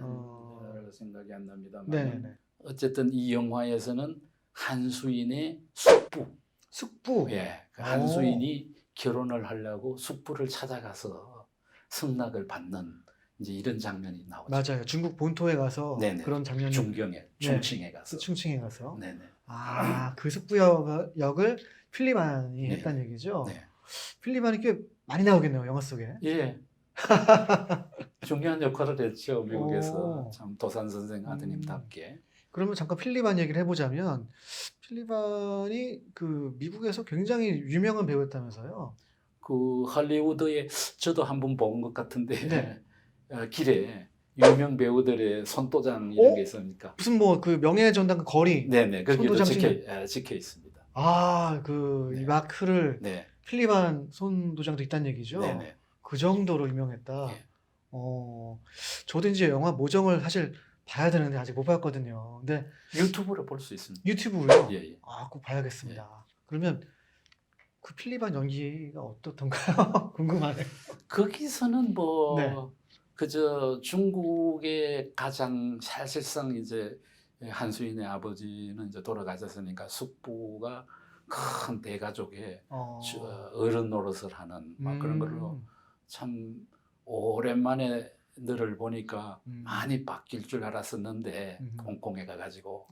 생각이 안 납니다만 네네. 어쨌든 이 영화에서는 한수인의 숙부, 예, 그 한수인이 결혼을 하려고 숙부를 찾아가서 승낙을 받는 이제 이런 장면이 나오죠. 맞아요. 중국 본토에 가서 네네. 그런 장면이 충칭에 가서. 충칭에 가서. 네네. 그 숙부 역을 필립안이 네. 했다는 얘기죠. 네. 필립안이 꽤 많이 나오겠네요, 영화 속에. 예. 중요한 역할을 했죠. 미국에서 오. 참 도산 선생 아드님답게. 그러면 잠깐 필리반 얘기를 해보자면 필리반이 그 미국에서 굉장히 유명한 배우였다면서요? 그 할리우드에 저도 한번 본 것 같은데 네. 길에 유명 배우들의 손도장 이런 게 어? 있으니까 무슨 뭐 그 명예전당 그 거리 네네 거기도 손도장 찍혀 찍는 찍혀 있습니다. 그 이 네, 마크를 네, 필리반 손도장도 있다는 얘기죠? 네네. 그 정도로 유명했다. 예. 어, 저도 이제 영화 모정을 사실 봐야 되는데 아직 못 봤거든요. 근데 유튜브로 볼 수 있습니다. 유튜브로요? 예, 예. 꼭 봐야겠습니다. 그러면 그 필리반 연기가 어떻던가요? 궁금하네요. 거기서는 네. 뭐 그저 중국의 가장 사실상 이제 한수인의 아버지는 이제 돌아가셨으니까 숙부가 큰 대가족의 어, 어른 노릇을 하는 막 그런 걸로 참 오랜만에 너를 보니까 많이 바뀔 줄 알았었는데 홍콩에 가가지고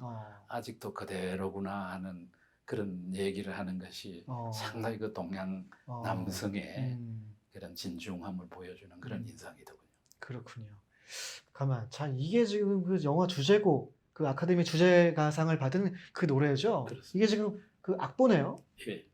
아직도 그대로구나 하는 그런 얘기를 하는 것이 상당히 그 동양 남성의 그런 진중함을 보여주는 그런 인상이더군요. 그렇군요. 가만, 자, 이게 지금 그 영화 주제곡, 그 아카데미 주제가상을 받은 그 노래죠? 그렇습니다. 이게 지금 그 악보네요? 예,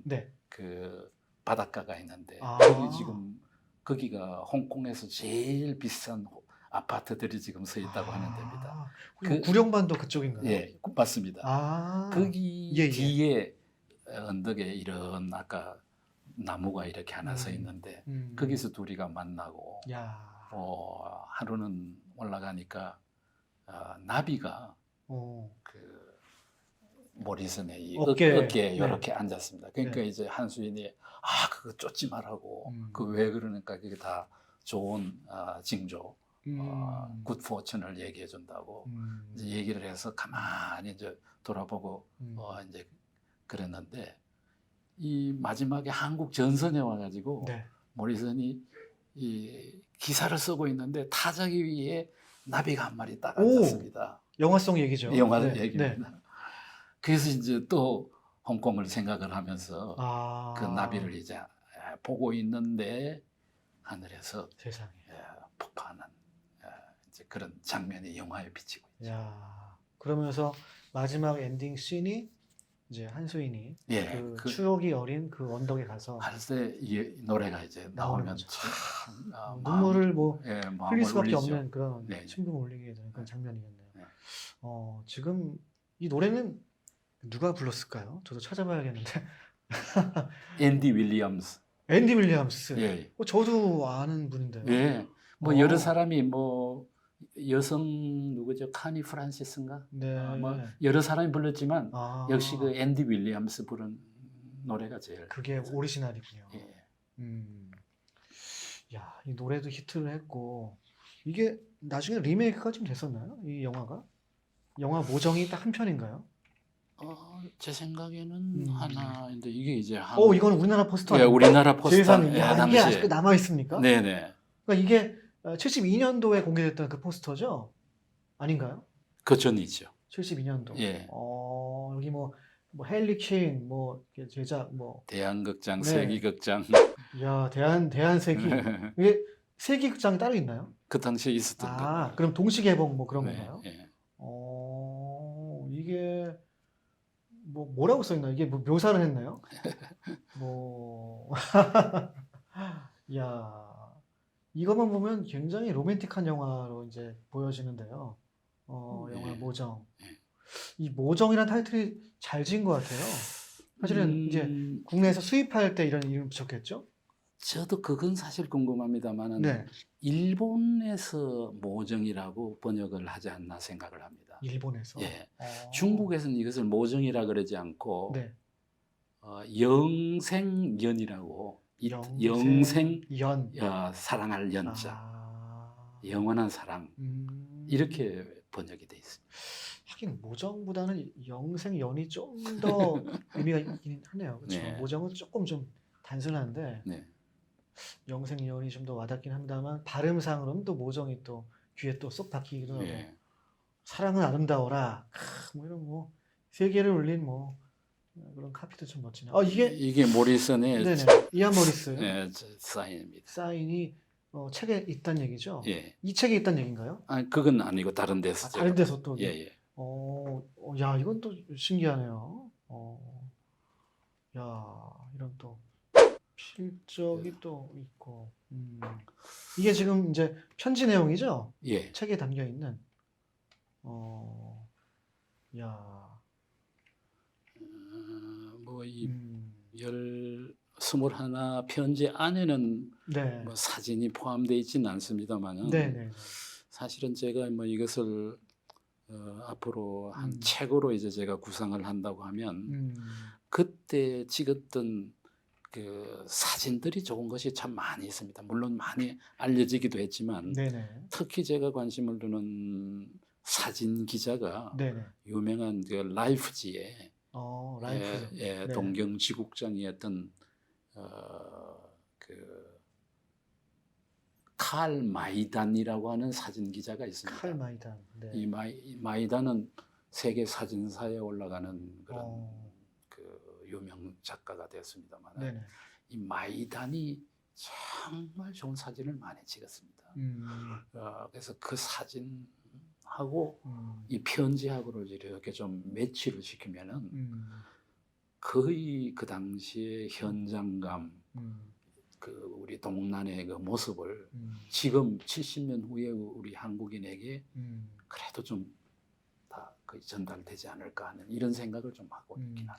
네. 그 바닷가가 있는데 아. 거기 지금 거기가 홍콩에서 제일 비싼 아파트들이 지금 서 있다고 하는 데입니다. 그 구룡반도 그쪽인가요? 예, 맞습니다. 거기 예, 예. 뒤에 언덕에 이런 아까 나무가 이렇게 하나 서 있는데 거기서 둘이가 만나고 야. 하루는 올라가니까 나비가 그 모리슨의 이 어깨에 이렇게 앉았습니다. 그러니까 이제 한수인이 그거 쫓지 말라고 그 왜 그러니까 그게 다 좋은 징조 굿 포춘을 얘기해 준다고 이제 얘기를 해서 가만히 이제 돌아보고 이제 그랬는데 이 마지막에 한국 전선에 와가지고 모리슨이 이 기사를 쓰고 있는데 타자기 위에 나비가 한 마리 딱 앉았습니다. 영화 속 얘기죠. 영화 얘기입니다. 그래서 이제 또 홍콩을 생각을 하면서 그 나비를 이제 보고 있는데 하늘에서 세상에 폭파하는 이제 그런 장면이 영화에 비치고 있죠. 그러면서 마지막 엔딩 씬이 이제 한수인이 그 추억이 어린 그 언덕에 가서 할 때 이 노래가 이제 나오면 참 눈물을 흘릴 수밖에 울리죠. 없는 그런 심금을 울리게 되는 그런 장면이었네요. 지금 이 노래는 누가 불렀을까요? 저도 찾아봐야겠는데. 앤디 윌리엄스. 앤디 윌리엄스. 예. 저도 아는 분인데요. 예. 뭐 여러 사람이 뭐 여성 누구죠? 카니 프란시스인가? 네. 뭐 여러 사람이 불렀지만 역시 그 앤디 윌리엄스 부른 노래가 제일 그게 오리지널이군요. 예. 야, 이 노래도 히트를 했고 이게 나중에 리메이크가 좀 됐었나요? 이 영화가? 영화 모정이 딱 한 편인가요? 제 생각에는 하나인데 이게 이제 이건 우리나라 포스터. 예, 우리나라 포스터. 세상에. 이게 아직도 남아 있습니까? 네네. 그러니까 이게 72년도에 공개됐던 그 포스터죠? 아닌가요? 그 전이죠. 72년도. 예. 여기 뭐 헨리 퀸, 제작 대한극장, 세기극장. 야, 대한세기. 이게 세기극장이 따로 있나요? 그 당시에 있었던 거. 그럼 동시개봉 그런 건가요? 예. 이게 뭐라고 써 있나? 이게 묘사를 했나요? 야, 이것만 보면 굉장히 로맨틱한 영화로 이제 보여지는데요. 영화 모정. 이 모정이라는 타이틀이 잘 지은 것 같아요. 사실은 이제 국내에서 수입할 때 이런 이름 붙였겠죠? 저도 그건 사실 궁금합니다만은 일본에서 모정이라고 번역을 하지 않나 생각을 합니다. 일본에서? 예. 중국에서는 이것을 모정이라 그러지 않고 영생연이라고 영생연 사랑할 연자 영원한 사랑 이렇게 번역이 돼 있습니다. 하긴 모정보다는 영생연이 좀 더 의미가 있긴 하네요. 그렇죠? 모정은 조금 좀 단순한데 영생연이 좀 더 와닿긴 합니다만 발음상으로는 또 모정이 또 귀에 또 쏙 박히기도 하고 사랑은 아름다워라 이런 세계를 울린 그런 카피도 좀 멋지네요. 이게 모리슨의 이안 모리스 사인입니다. 사인이 책에 있다는 얘기죠? 예. 이 책에 있다는 얘기인가요? 아, 그건 아니고 다른 아, 데서 다른 제가 데서 또. 예, 예. 야, 이건 또 신기하네요. 야, 이런 또 필적이 또 있고. 이게 지금 이제 편지 내용이죠? 예. 책에 담겨 있는. 야, 뭐이 음, 21 편지 안에는 네, 뭐 사진이 포함되어 있지는 않습니다만은 네, 네, 사실은 제가 뭐 이것을 앞으로 한 음, 책으로 이제 제가 구상을 한다고 하면 음, 그때 찍었던 그 사진들이 좋은 것이 참 많이 있습니다. 물론 많이 알려지기도 했지만 네, 네, 특히 제가 관심을 두는 사진 기자가 네, 네. 유명한 그 라이프지의 라이프죠. 네, 동경지국장이었던 그 칼 마이단이라고 하는 사진 기자가 있습니다. 칼 마이단. 네. 이 마이단은 세계 사진사에 올라가는 그런 그 유명 작가가 되었습니다만 네, 네. 이 마이단이 정말 좋은 사진을 많이 찍었습니다. 그래서 그 사진하고 이 편지하고를 이렇게 좀 매치를 시키면은 거의 그 당시의 현장감, 그 우리 동란의 그 모습을 지금 70년 후에 우리 한국인에게 그래도 좀 다 거의 전달되지 않을까 하는 이런 생각을 좀 하고 있긴 합니다.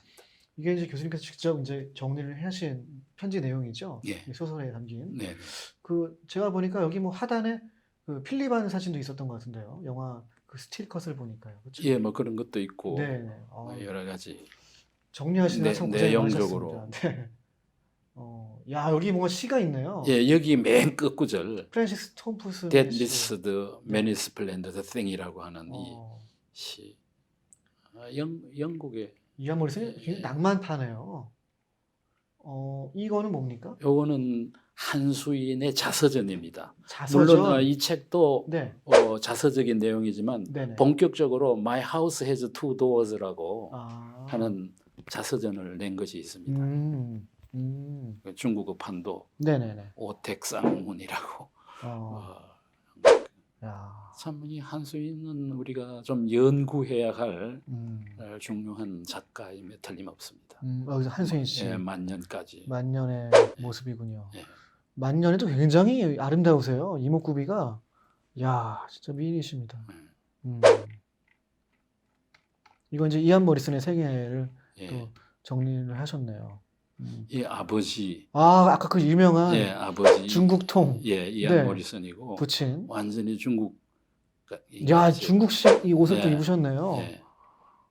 이게 이제 교수님께서 직접 이제 정리를 하신 편지 내용이죠. 예. 이 소설에 담긴. 네. 그 제가 보니까 여기 뭐 하단에 그 필립한 사진도 있었던 것 같은데요. 영화 그 스틸 컷을 보니까요. 그렇죠? 예, 뭐 그런 것도 있고 네, 네. 뭐 여러 가지 정리하시느라 참 고생 내용적으로. 많으셨습니다. 네. 야, 여기 뭔가 시가 있네요. 예, 여기 맨 끝구절 프랜시스 톰프슨 That 씨. This the Many Splendid Thing이라고 하는 이 어, 시. 영국의 이안 모리슨이 굉장히 낭만파네요. 이거는 뭡니까? 요거는 한수인의 자서전입니다. 자서전. 물론 이 책도 네, 자서적인 내용이지만 네네. 본격적으로 My House Has Two Doors라고 아, 하는 자서전을 낸 것이 있습니다. 중국어판도 네네네. 오택상문이라고. 야, 참 이 한수인은 우리가 좀 연구해야 할 중요한 작가임에 틀림없습니다. 여기서 한수인 씨. 예, 만년까지. 만년의 모습이군요. 예. 만년에도 굉장히 아름다우세요. 이목구비가. 야, 진짜 미인이십니다. 이건 이제 이안 모리슨의 세계를 예. 또 정리를 하셨네요. 이 아버지. 아까 그 유명한 예, 아버지. 중국통. 예, 이안 네. 모리슨이고. 부친. 완전히 중국. 야, 중국식 이 옷을 또 예. 입으셨네요. 예.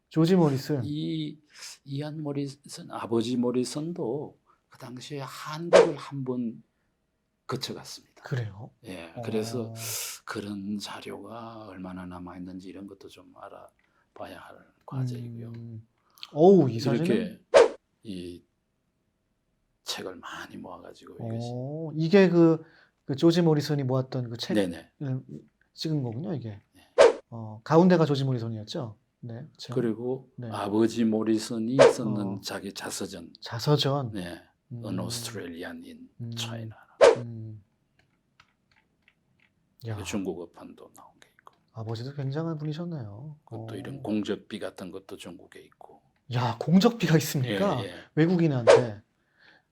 조지 모리슨. 이안 모리슨, 아버지 모리슨도 그 당시에 한국을 한번 거쳐갔습니다. 그래요? 예, 그래서 그런 자료가 얼마나 남아 있는지 이런 것도 좀 알아봐야 할 과제이고요. 어우, 이 사진은 이렇게 이 책을 많이 모아가지고 이것이. 이게 그 조지 모리슨이 모았던 그 책 네네. 찍은 거군요, 이게. 가운데가 조지 모리슨이었죠. 네. 그렇죠. 그리고 네. 아버지 모리슨이 썼는 자기 자서전. 자서전. 네. An Australian in China. 야, 중국어판도 나온 게 있고. 아버지도 굉장한 분이셨네요. 또 이런 공적비 같은 것도 중국에 있고. 야, 공적비가 있습니까? 예, 예. 외국인한테.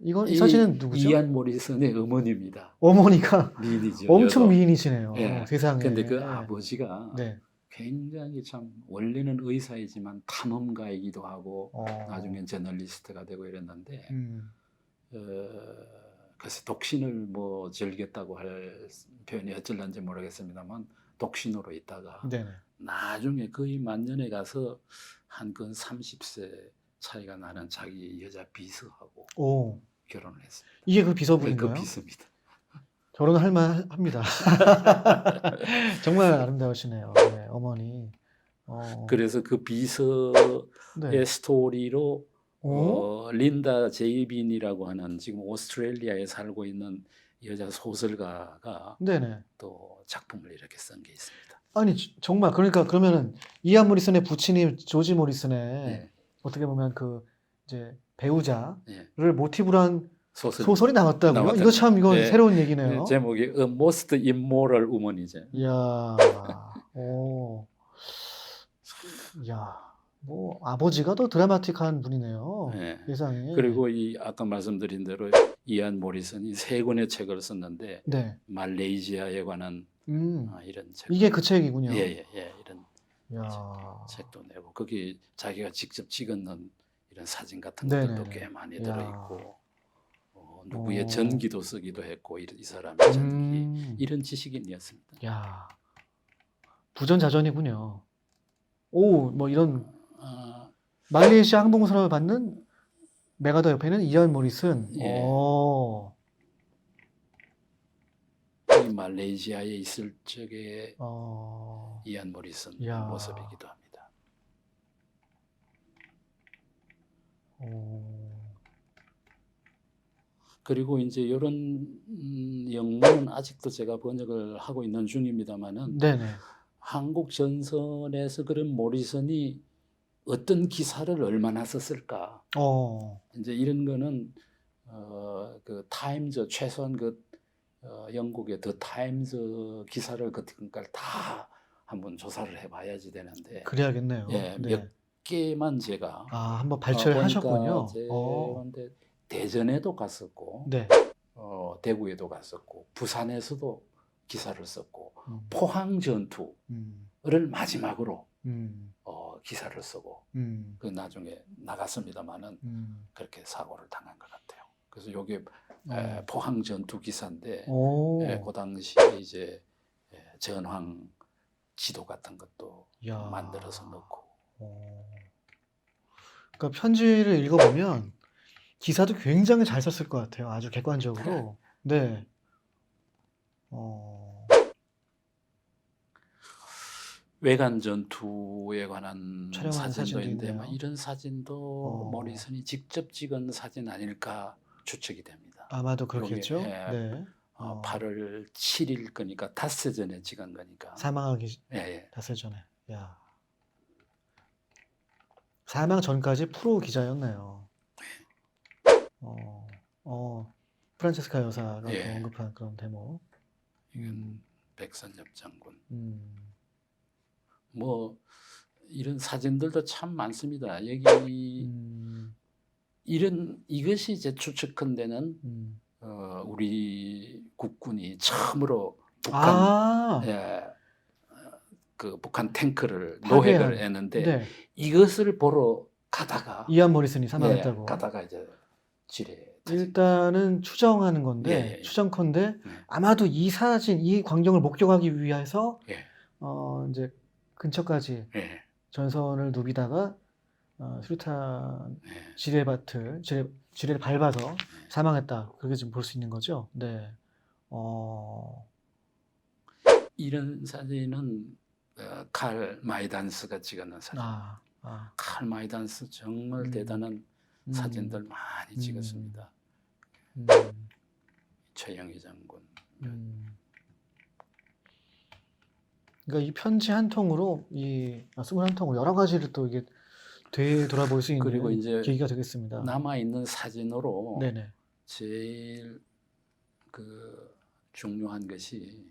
이 사진은 누구죠? 이안 모리슨의 어머니입니다. 어머니가 미인이죠. 엄청 여성. 미인이시네요. 예. 세상에. 근데 그 아버지가 네. 굉장히 참 원래는 의사이지만 탐험가이기도 하고 나중엔 저널리스트가 되고 이랬는데 그래서 독신을 뭐 즐겼다고 할 표현이 어쩔런지 모르겠습니다만 독신으로 있다가 네네. 나중에 거의 만년에 가서 한 근 30세 차이가 나는 자기 여자 비서하고 결혼을 했습니다. 이게 그 비서분인가요? 그 비서입니다. 결혼할 만합니다. 정말 아름다우시네요. 네, 어머니. 그래서 그 비서의 네. 스토리로 린다 제이빈이라고 하는 지금 오스트레일리아에 살고 있는 여자 소설가가 네네. 또 작품을 이렇게 쓴 게 있습니다. 아니 정말 그러니까 그러면은 이안 모리슨의 부친인 조지 모리슨의 네. 어떻게 보면 그 이제 배우자를 네. 모티브로 한 소설이 나왔다고요? 나왔다고요. 이거 참 이거 네. 새로운 얘기네요. 제목이 A Most Immoral Woman이죠. 이야, 오, 이야, 뭐 아버지가 더 드라마틱한 분이네요. 네. 세상에. 그리고 이 아까 말씀드린 대로 이안 모리슨이 3권의 책을 썼는데 네, 말레이시아에 관한 이런 책. 이게 그 책이군요. 예, 이런 이야, 책도 내고 거기 자기가 직접 찍었는 이런 사진 같은 네네네. 것들도 꽤 많이 이야. 들어있고 누구의 오. 전기도 쓰기도 했고 이 사람의 전기 이런 지식인이었습니다. 야, 부전자전이군요. 오, 뭐 이런 아, 말레이시아 항공사를 받는 메가더 옆에는 이안 모리슨. 예. 오, 이 말레이시아에 있을 적에 이안 모리슨 이야. 모습이기도 합니다. 오, 그리고 이제 이런 영문은 아직도 제가 번역을 하고 있는 중입니다만은 네네. 한국 전선에서 그런 모리슨이 어떤 기사를 얼마나 썼을까? 이제 이런 거는 그 타임즈 최소한 영국의 더 타임즈 기사를 같은 걸 다 한번 조사를 해봐야지 되는데 그래야겠네요. 예, 네. 몇 개만 제가 한번 발췌를 하셨군요. 제가 대전에도 갔었고 네. 대구에도 갔었고 부산에서도 기사를 썼고 음. 포항 전투를 마지막으로 기사를 쓰고 그 나중에 나갔습니다만은 그렇게 사고를 당한 것 같아요. 그래서 이게 포항 전투 기사인데 그 당시에 이제 전황 지도 같은 것도 야. 만들어서 넣고. 그러니까 편지를 읽어보면 기사도 굉장히 잘 썼을 것 같아요. 아주 객관적으로. 네. 외관 전투에 관한 촬영한 사진도 사진도 있는데 있네요. 이런 사진도 모리슨이 직접 찍은 사진 아닐까 추측이 됩니다. 아마도 그렇겠죠. 여기, 네. 8월 7일 거니까 닷새 전에 찍은 거니까. 사망하기 닷새 전에. 야. 사망 전까지 프로 기자였네요. 프란체스카 여사가 또 언급한 그런 대목. 이건 백선엽 장군. 뭐 이런 사진들도 참 많습니다. 여기 이것이 제 추측컨대는 우리 국군이 처음으로 북한 탱크를 노획을 했는데 이것을 보러 가다가 이안 모리슨이 사망했다고. 가다가 이제 지뢰. 일단은 추정하는 건데 추정컨대 아마도 이 사진, 이 광경을 목격하기 위해서 이제 근처까지 전선을 누비다가 수류탄 지뢰를 밟아서 사망했다. 그렇게 좀 볼 수 있는 거죠. 네. 이런 사진은 칼 마이단스가 찍었는 사진. 칼 마이단스 정말 대단한 사진들 많이 찍었습니다. 최영희 장군. 그러니까 이 편지 한 통으로 이 21통으로 여러 가지를 또 이게 되돌아볼 수 있는 그리고 이제 계기가 되겠습니다. 남아 있는 사진으로 네네. 제일 중요한 것이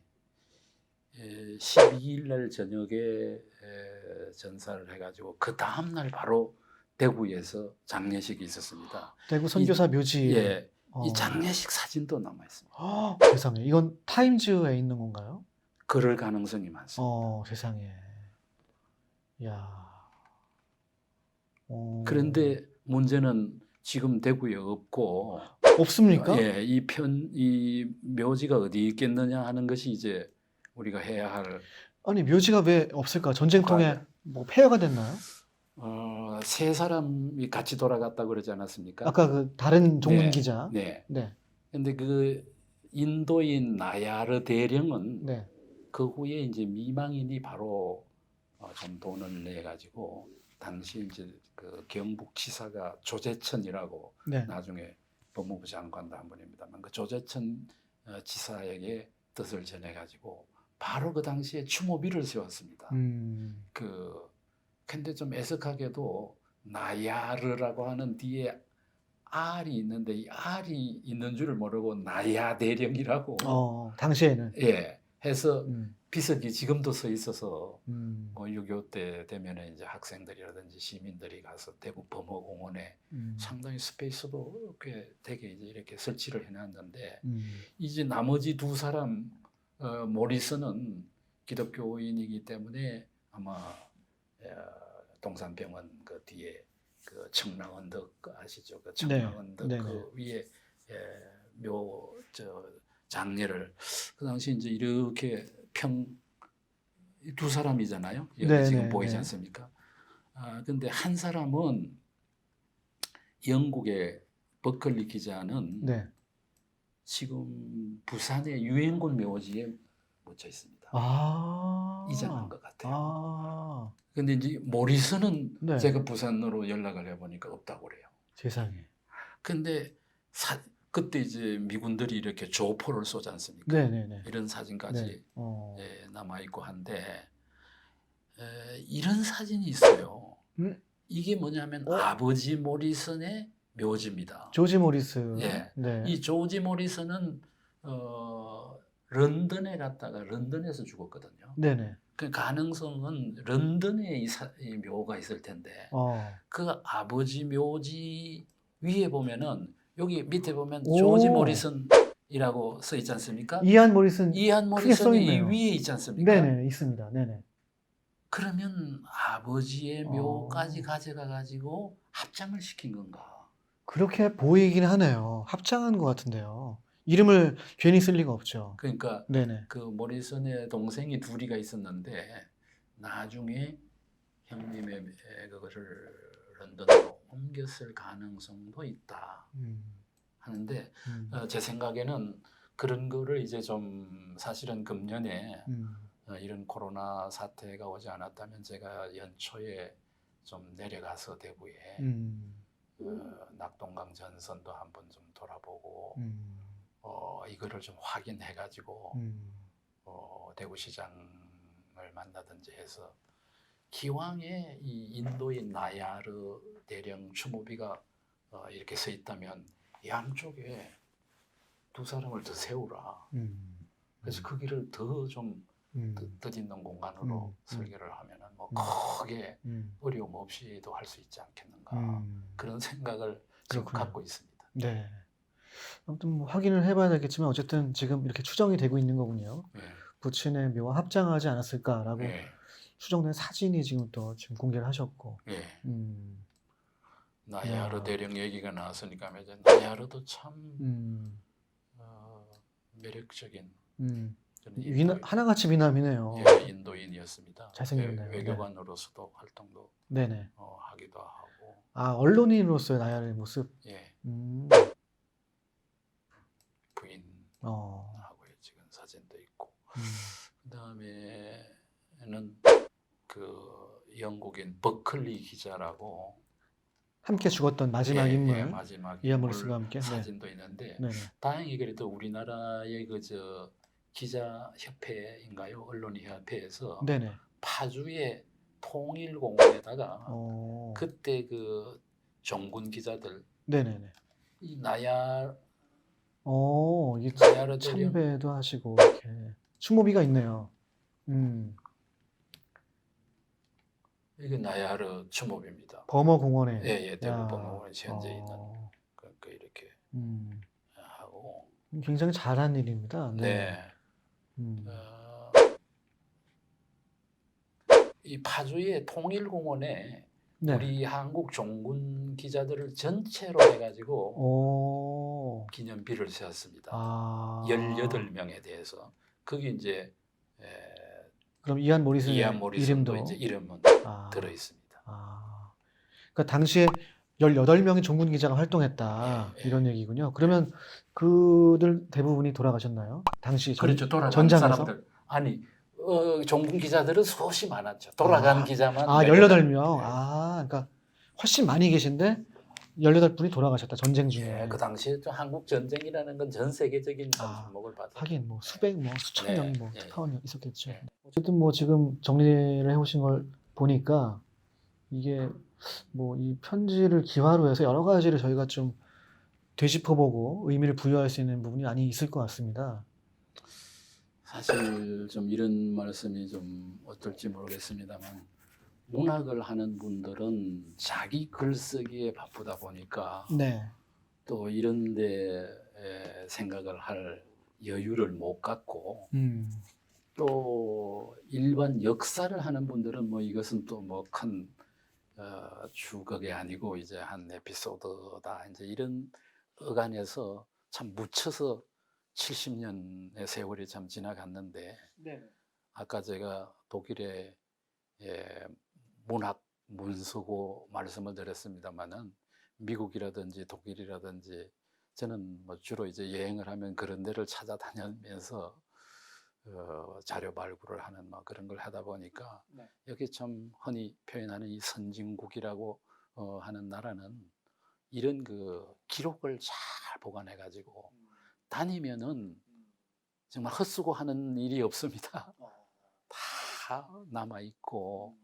12일 날 저녁에 전사를 해가지고 그 다음 날 바로 대구에서 장례식이 있었습니다. 대구 선교사 묘지. 이 장례식 사진도 남아 있습니다. 세상에, 이건 타임즈에 있는 건가요? 그럴 가능성이 많습니다. 세상에. 야. 그런데 문제는 지금 대구에 없고. 없습니까? 이 묘지가 어디 있겠느냐 하는 것이 이제 우리가 해야 할. 아니, 묘지가 왜 없을까? 전쟁통에 뭐 폐허가 됐나요? 세 사람이 같이 돌아갔다고 그러지 않았습니까? 아까 그 다른 종문 기자. 네. 근데 그 인도인 나야르 대령은 그 후에 이제 미망인이 바로 좀 돈을 내 가지고 당시 이제 그 경북지사가 조재천이라고 나중에 법무부 장관도 한 분입니다만 그 조재천 지사에게 뜻을 전해 가지고 바로 그 당시에 추모비를 세웠습니다. 근데 좀 애석하게도 나야르라고 하는 뒤에 알이 있는데 이 알이 있는 줄을 모르고 나야 대령이라고 당시에는. 예 해서 음. 비석이 지금도 서 있어서 음. 6.25 때 되면은 이제 학생들이라든지 시민들이 가서 대구 범어공원에 상당히 스페이스도 꽤 되게 이제 이렇게 설치를 해놨는데 이제 나머지 두 사람 모리슨은 기독교인이기 때문에 아마 동산병원 그 뒤에 그 청랑언덕 아시죠? 그 청랑언덕 네. 그 위에 장례를 그 당시 이제 이렇게 두 사람이잖아요. 여기 네, 지금 네, 보이지 네. 않습니까? 근데 한 사람은 영국의 버클리 기자는 네. 지금 부산의 유엔군 묘지에 묻혀 있습니다. 이전한 것 같아요. 근데 이제 모리슨은 네. 제가 부산으로 연락을 해보니까 없다고 그래요. 세상에. 근데 그때 이제 미군들이 이렇게 조포를 쏘지 않습니까? 네네네. 이런 사진까지 네. 남아 있고 한데 이런 사진이 있어요. 이게 뭐냐면 아버지 모리슨의 묘지입니다. 조지 모리스. 예. 네. 이 조지 모리슨은 런던에 갔다가 런던에서 죽었거든요. 네네. 그 가능성은 런던에 이 묘가 있을 텐데 그 아버지 묘지 위에 보면은 여기 밑에 보면 조지 모리슨이라고 써 있지 않습니까? 이안 모리슨. 이안 크게 써 모리슨이 이 있네요. 위에 있지 않습니까? 네네, 있습니다. 네네. 그러면 아버지의 묘까지 가져가 가지고 합장을 시킨 건가? 그렇게 보이긴 하네요. 합장한 것 같은데요. 이름을 괜히 쓸 리가 없죠. 그러니까 네네. 그 모리슨의 동생이 둘이가 있었는데 나중에 형님의 그거를 런던으로 옮겼을 가능성도 있다 하는데 제 생각에는 그런 거를 이제 좀 사실은 금년에 이런 코로나 사태가 오지 않았다면 제가 연초에 좀 내려가서 대구에 낙동강 전선도 한번 좀 돌아보고 이거를 좀 확인해가지고 대구시장을 만나든지 해서 기왕에 이 인도인 나야르 대령 추모비가 이렇게 서 있다면 양쪽에 두 사람을 더 세우라. 그래서 그 길을 더 좀 뜻있는 공간으로 설계를 하면은 뭐 크게 어려움 없이도 할 수 있지 않겠는가 그런 생각을 지금 갖고 있습니다. 네. 아무튼 뭐 확인을 해봐야 되겠지만 어쨌든 지금 이렇게 추정이 되고 있는 거군요. 네. 부친의 묘와 합장하지 않았을까라고 네. 추정된 사진이 지금 또 지금 공개를 하셨고. 네. 야. 나야르 대령 얘기가 나왔으니까 이제 나야르도 참 매력적인 하나같이 미남이네요. 예, 인도인이었습니다. 잘생겼네요. 외교관으로서도 활동도 네네. 하기도 하고. 언론인으로서의 나야르의 모습. 예. 부인하고의 지금 사진도 있고. 그다음에는 그 영국인 버클리 기자라고 협회 죽었던 마지막 인물. 마지막 이안 모리스가 함께 사진도 있는데 다행히 그래도 우리나라의 그저 기자 협회인가요? 언론협회에서 파주의 통일공원에다가 그때 그 종군 기자들 이 나야르 대령 참배도 하시고 이렇게 추모비가 있네요. 이게 나야르 추모비입니다. 범어공원에. 예, 대구 범어공원에 현재 있는 그 이렇게 하고 굉장히 잘한 일입니다. 네. 이 파주의 통일공원에 우리 한국 종군 기자들을 전체로 해가지고 기념비를 세웠습니다. 18명에 대해서. 그게 이제 그럼 이안 모리슨의 이름도 이제 이름은 들어 있습니다. 그러니까 당시에 18명의 종군 기자가 활동했다 이런 얘기군요. 그러면 그들 대부분이 돌아가셨나요? 당시 그렇죠. 돌아간 전장에서? 사람들. 아니 종군 기자들은 수없이 많았죠. 돌아간 기자만 18명. 그러니까 훨씬 많이 계신데 18분이 돌아가셨다. 전쟁 중에. 그 당시에 또 한국 전쟁이라는 건 전 세계적인 주목을 받았죠. 하긴 뭐 수백, 수천 명이 특파원이 있었겠죠. 어쨌든 뭐 지금 정리를 해오신 걸 보니까 이게 뭐 이 편지를 기화로 해서 여러 가지를 저희가 좀 되짚어보고 의미를 부여할 수 있는 부분이 많이 있을 것 같습니다. 사실 좀 이런 말씀이 좀 어떨지 모르겠습니다만 문학을 하는 분들은 자기 글쓰기에 바쁘다 보니까 네. 또 이런 데 생각을 할 여유를 못 갖고 또 일반 역사를 하는 분들은 뭐 이것은 또 뭐 큰 주걱이 아니고 이제 한 에피소드다 이제 이런 어간에서 참 묻혀서 70년의 세월이 참 지나갔는데 네. 아까 제가 독일의 문학 문서고 말씀을 드렸습니다만은 미국이라든지 독일이라든지 저는 뭐 주로 이제 여행을 하면 그런 데를 찾아다니면서 자료 발굴을 하는 뭐 그런 걸 하다 보니까 네. 여기 참 흔히 표현하는 이 선진국이라고 하는 나라는 이런 그 기록을 잘 보관해 가지고 다니면은 정말 헛수고 하는 일이 없습니다. 다 남아 있고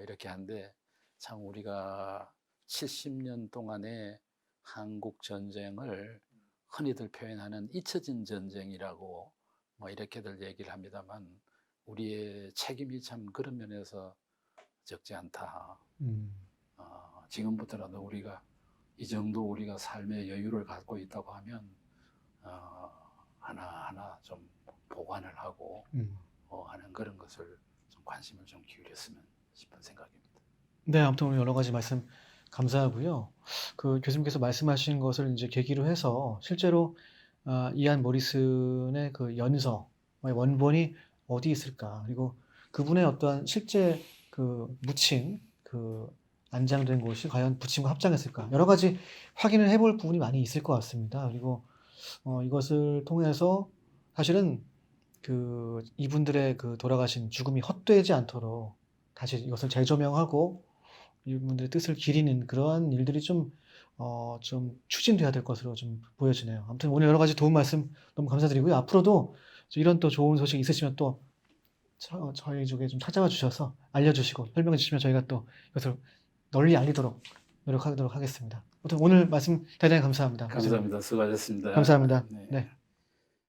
이렇게 한데 참 우리가 70년 동안의 한국 전쟁을 흔히들 표현하는 잊혀진 전쟁이라고 뭐 이렇게들 얘기를 합니다만 우리의 책임이 참 그런 면에서 적지 않다. 지금부터라도 우리가 이 정도 우리가 삶의 여유를 갖고 있다고 하면 하나하나 좀 보관을 하고 하는 그런 것을 좀 관심을 좀 기울였으면 싶은 생각입니다. 네, 아무튼 오늘 여러 가지 말씀 감사하고요. 그 교수님께서 말씀하신 것을 이제 계기로 해서 실제로 이안 모리슨의 그 연서 원본이 어디 있을까? 그리고 그분의 어떠한 실제 그 묻힌 그 안장된 곳이 과연 부침과 합장했을까? 여러 가지 확인을 해볼 부분이 많이 있을 것 같습니다. 그리고 이것을 통해서 사실은 그 이분들의 그 돌아가신 죽음이 헛되지 않도록 다시 이것을 재조명하고 이분들의 뜻을 기리는 그러한 일들이 좀 추진돼야 될 것으로 좀 보여지네요. 아무튼 오늘 여러 가지 도움 말씀 너무 감사드리고요. 앞으로도 이런 또 좋은 소식 있으시면 또 저희 쪽에 좀 찾아와 주셔서 알려주시고 설명해 주시면 저희가 또 이것을 널리 알리도록 노력하도록 하겠습니다. 아무튼 오늘 말씀 대단히 감사합니다. 감사합니다. 수고하셨습니다. 감사합니다. 네. 네.